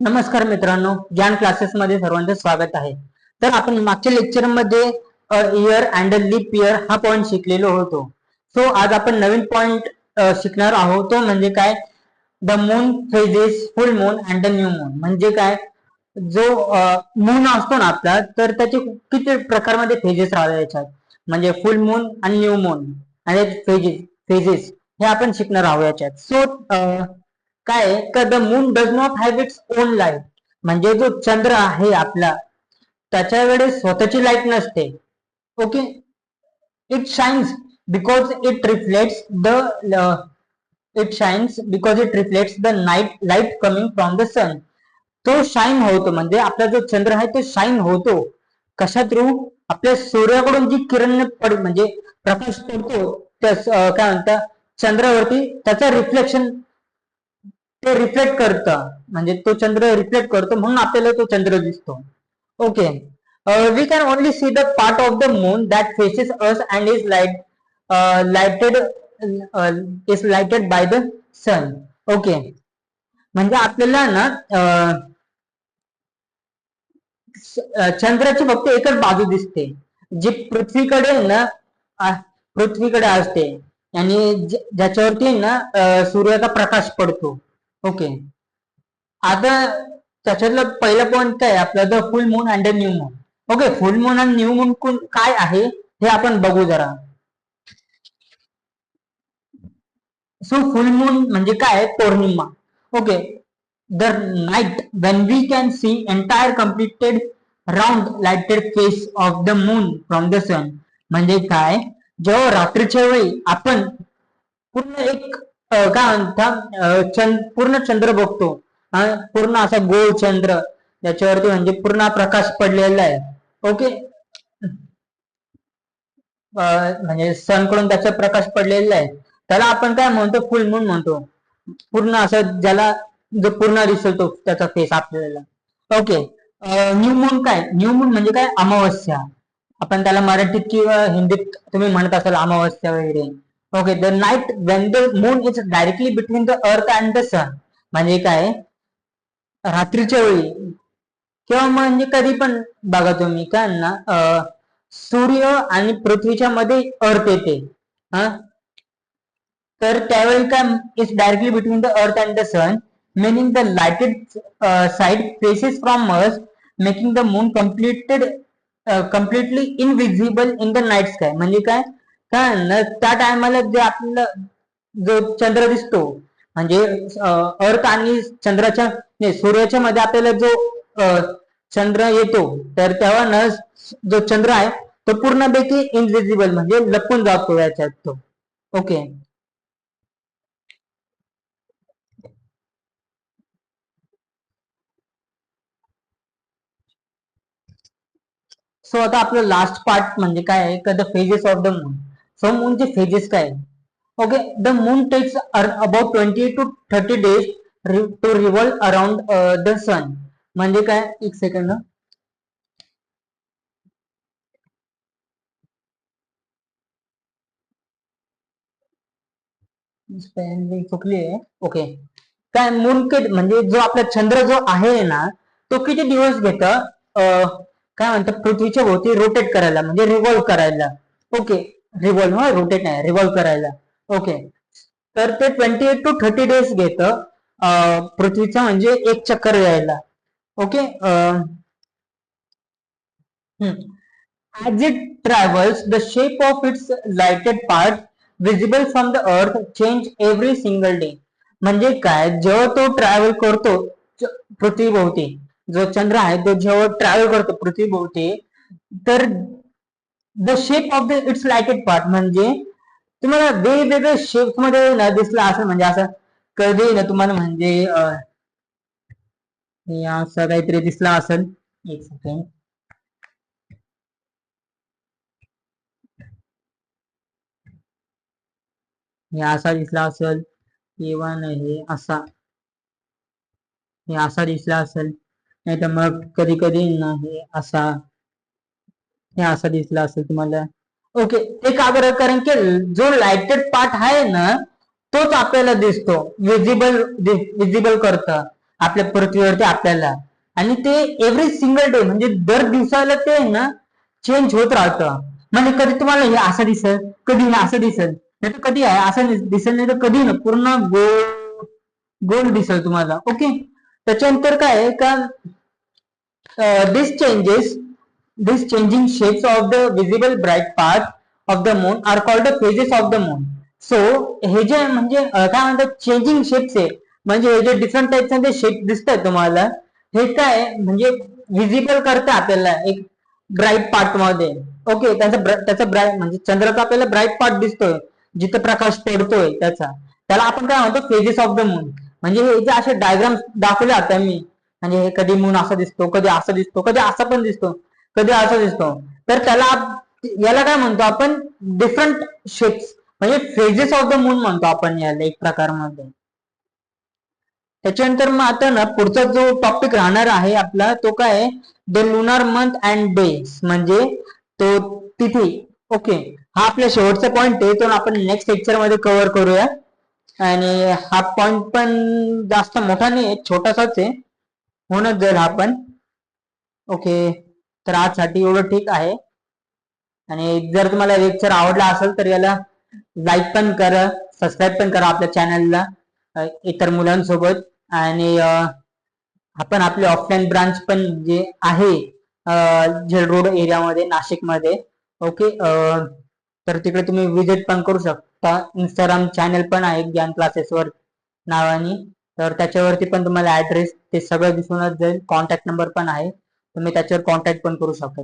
नमस्कार मित्रांनो, ज्ञान क्लासेस मध्ये सर्वांचं स्वागत आहे. तर आपण मागच्या लेक्चर मध्ये इयर अँड लीप इयर हा पॉइंट शिकलेलो होतो. सो आज आपण नवीन पॉइंट शिकणार आहोत. तो म्हणजे काय, the moon phases, full moon and the new moon. म्हणजे काय, जो मून असतो ना आपला, तर त्याचे किती प्रकारमध्ये फेजेस राहतात याच्यात, म्हणजे फुल मून आणि न्यू मून आणि फेजेस हे आपण शिकणार आहोत याच्यात. सो काय का, the moon does not have its own light. म्हणजे जो चंद्र आहे आपला, त्याच्याकडे स्वतःची लाईट नसते. Okay, it shines because it reflects the night light coming from the sun. तो शाईन होतो, म्हणजे आपला जो चंद्र आहे तो शाईन होतो कशा थ्रू, आपल्या सूर्याकडून जी किरण म्हणजे प्रकाश पडतो त्या काय म्हणतात चंद्रावरती, त्याचा रिफ्लेक्शन ते रिफ्लेक्ट करतं, म्हणजे तो चंद्र रिफ्लेक्ट करतो म्हणून आपल्याला तो चंद्र दिसतो. Okay, we can only see the part of the moon that faces us and lighted is lighted by the sun. Okay, म्हणजे आपल्याला ना चंद्राची फक्त एकच बाजू दिसते, जी पृथ्वीकडे ना पृथ्वीकडे असते आणि ज्याच्यावरती ना सूर्याचा प्रकाश पडतो. ओके, आता त्याच्यातलं पहिलं पॉइंट काय आपलं, the full moon and new moon. Okay, full moon आणि न्यू मून काय आहे हे आपण बघू जरा. सो फुल मून म्हणजे काय, पौर्णिमा. Okay, the night when we can see entire completed round lighted face of the moon from the sun. म्हणजे काय, जेव्हा रात्रीच्या वेळी आपण पूर्ण एक काय म्हणता पूर्ण चंद्र बघतो, पूर्ण असा गोल चंद्र, त्याच्यावरती म्हणजे पूर्ण प्रकाश पडलेला आहे. ओके, म्हणजे सन कडून त्याचा प्रकाश पडलेला आहे, त्याला आपण काय म्हणतो, फुल मून म्हणतो. पूर्ण असं ज्याला जो पूर्ण दिसतो त्याचा फेस आपल्याला. ओके, न्यू मून काय, न्यू मून म्हणजे काय, अमावस्या. आपण त्याला मराठीत किंवा हिंदीत तुम्ही म्हणत असाल अमावस्या वगैरे. Okay, the night when the moon is directly between the earth and the sun. म्हणजे काय, रात्रीच्या वेळी किंवा म्हणजे कधी पण बघा तुम्ही काय ना, सूर्य आणि पृथ्वीच्या मध्ये अर्थ येते. हा, तर त्यावेळी काय, is directly between the earth and the sun, meaning the lighted side faces from us, making the moon completely invisible in the night sky. म्हणजे काय काय ना, त्या टायमाला जे आपल्याला जो चंद्र दिसतो, म्हणजे अर्थ आणि चंद्राच्या नाही सूर्याच्या मध्ये आपल्याला जो चंद्र येतो, तर तेव्हा ना जो चंद्र आहे तो पूर्णपैकी इनविजिबल म्हणजे लपून जातो याच्यात तो. ओके, सो आता आपलं लास्ट पार्ट म्हणजे काय आहे, the phases of the moon. So मूनचे फेजेस काय. Okay, the moon takes about 20 to 30 days to revolve around the sun. म्हणजे काय, एक सेकंड, चुकली आहे. ओके, काय मून के म्हणजे जो आपला चंद्र जो आहे ना, तो किती दिवस घेत काय म्हणतात पृथ्वीच्या भोवती रोटेट करायला, म्हणजे रिव्हॉल्व करायला. ओके, रिव्हॉल्व, हा रोटेट नाही, रिव्हॉल्व करायला. ओके, तर ते 28 to 30 days घेत पृथ्वीचा म्हणजे एक चक्कर यायला. Okay, as it travels, the shape of its lighted part visible from the earth change every single day. म्हणजे काय, जेव्हा तो ट्रॅव्हल करतो पृथ्वीभोवती, जो चंद्र आहे तो जेव्हा ट्रॅव्हल करतो पृथ्वीभोवती, तर the shape of the it's lighted part, म्हणजे तुम्हाला वेगवेगळ्या शेप मध्ये ना दिसला असं, म्हणजे असं कधी ना तुम्हाला म्हणजे असं काहीतरी दिसला असेल. एक सेकंड, हे असा दिसला असेल किंवा नाही असा, हे असा दिसला असेल, नाही तर मग कधी कधी नाही असा, हे असा दिसला असेल तुम्हाला. ओके, ते का बरं, कारण की जो लाइटेड पार्ट आहे ना तोच आपल्याला दिसतो, विजिबल करतं. आपल्या पृथ्वीवरती आपल्याला. आणि ते एव्हरी सिंगल डे म्हणजे दर दिवसाला ते ना चेंज होत राहतं. म्हणजे कधी तुम्हाला हे असं दिसेल, कधी ना असं दिसेल, नाही तर कधी आहे असं दिसेल, नाही तर कधी ना पूर्ण गोल गोल दिसेल तुम्हाला. ओके. त्याच्यानंतर काय आहे का this changes these changing shapes of the visible bright part of the moon are called the phases of the moon. So हे जे म्हणजे काय म्हणतात चेंजिंग शेप्स आहे, म्हणजे हे जे डिफरंट टाइपचे जे शेप दिसतात तुम्हाला, हे काय म्हणजे विजिबल करते आपल्याला एक ब्राईट पार्ट मध्ये. ओके. त्याचा ब्राईट म्हणजे चंद्राचा आपल्याला ब्राईट पार्ट दिसतोय, जिथे प्रकाश पडतोय त्याचा, त्याला आपण काय म्हणतो फेजेस ऑफ द मून. म्हणजे हे जे असे डायग्राम दाखवले आता मी, म्हणजे हे कधी मून असा दिसतो, कधी असं दिसतो, कधी असा पण दिसतो, कधी असं दिसतो, तर त्याला याला काय म्हणतो आपण डिफरंट शेप्स म्हणजे फेजेस ऑफ द मून म्हणतो आपण याला एक प्रकारमध्ये. त्याच्यानंतर मग आता ना पुढचा जो टॉपिक राहणार आहे आपला तो काय आहे the lunar month and days म्हणजे तो तिथी. ओके. हा आपला शेवटचा पॉइंट आहे, तो आपण नेक्स्ट लेक्चर मध्ये कव्हर करूया. आणि हा पॉइंट पण जास्त मोठा नाही, छोटासाच आहे, होणच जाईल हा पण. ओके. तर आजसाठी एवढं ठीक आहे. आणि जर तुम्हाला लेक्चर आवडला असेल तर याला लाईक पण करा, सबस्क्राईब पण करा आपल्या चॅनलला इतर मुलांसोबत. आणि आपण आपले ऑफलाईन ब्रांच पण जे आहे झेल रोड एरियामध्ये नाशिकमध्ये. ओके. तर तिकडे तुम्ही विजिट पण करू शकता. इंस्टाग्राम चॅनल पण आहे ज्ञान क्लासेस वर नावाने, तर त्याच्यावरती पण तुम्हाला ऍड्रेस ते सगळं दिसूनच जाईल. कॉन्टॅक्ट नंबर पण आहे, तुम्ही त्याच्यावर कॉन्टॅक्ट पण करू शकता.